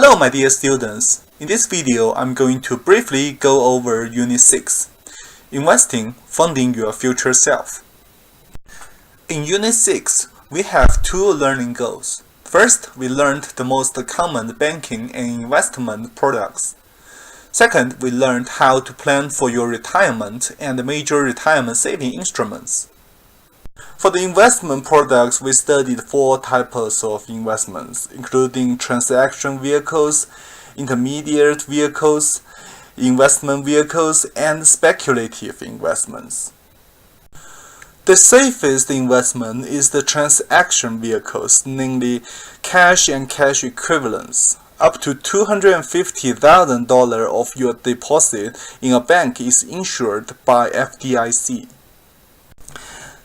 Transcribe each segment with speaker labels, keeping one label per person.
Speaker 1: Hello my dear students, in this video I'm going to briefly go over Unit 6, Investing, Funding Your Future Self. In Unit 6, we have two learning goals. First, we learned the most common banking and investment products. Second, we learned how to plan for your retirement and major retirement saving instruments. For the investment products, we studied four types of investments, including transaction vehicles, intermediate vehicles, investment vehicles, and speculative investments. The safest investment is the transaction vehicles, namely cash and cash equivalents. Up to $250,000 of your deposit in a bank is insured by FDIC.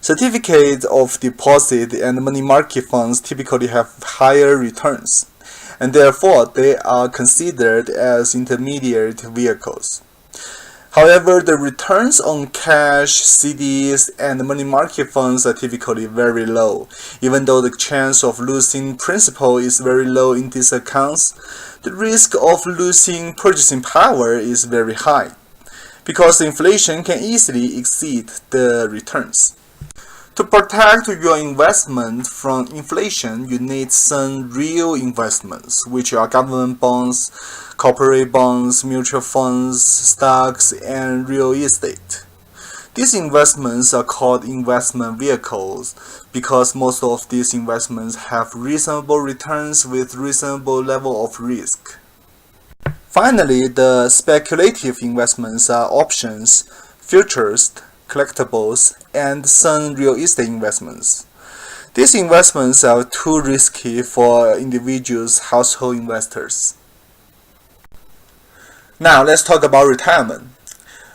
Speaker 1: Certificates of deposit and money market funds typically have higher returns, and therefore they are considered as intermediate vehicles. However, the returns on cash, CDs, and money market funds are typically very low. Even though the chance of losing principal is very low in these accounts, the risk of losing purchasing power is very high, because inflation can easily exceed the returns. To protect your investment from inflation, you need some real investments, which are government bonds, corporate bonds, mutual funds, stocks, and real estate. These investments are called investment vehicles because most of these investments have reasonable returns with reasonable level of risk. Finally, the speculative investments are options, futures, collectibles, and some real estate investments. These investments are too risky for individuals, household investors. Now let's talk about retirement.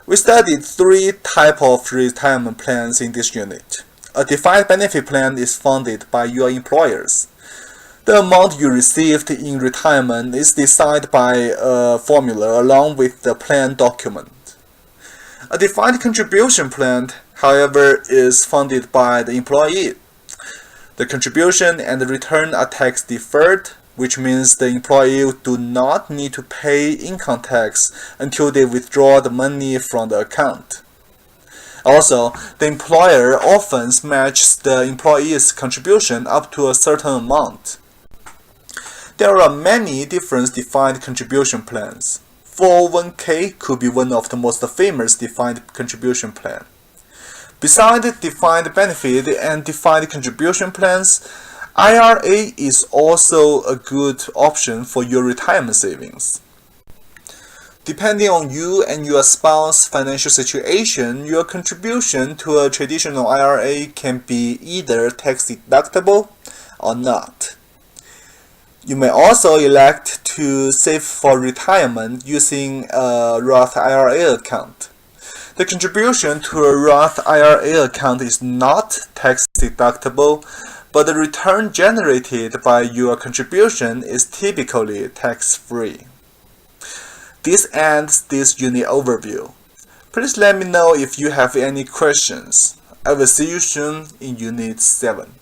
Speaker 1: We studied three types of retirement plans in this unit. A defined benefit plan is funded by your employers. The amount you received in retirement is decided by a formula along with the plan document. A defined contribution plan, however, is funded by the employee. The contribution and the return are tax deferred, which means the employee do not need to pay income tax until they withdraw the money from the account. Also, the employer often matches the employee's contribution up to a certain amount. There are many different defined contribution plans. 401k could be one of the most famous defined contribution plan. Besides defined benefit and defined contribution plans, IRA is also a good option for your retirement savings. Depending on you and your spouse's financial situation, your contribution to a traditional IRA can be either tax deductible or not. You may also elect to save for retirement using a Roth IRA account. The contribution to a Roth IRA account is not tax deductible, but the return generated by your contribution is typically tax-free. This ends this unit overview. Please let me know if you have any questions. I will see you soon in Unit 7.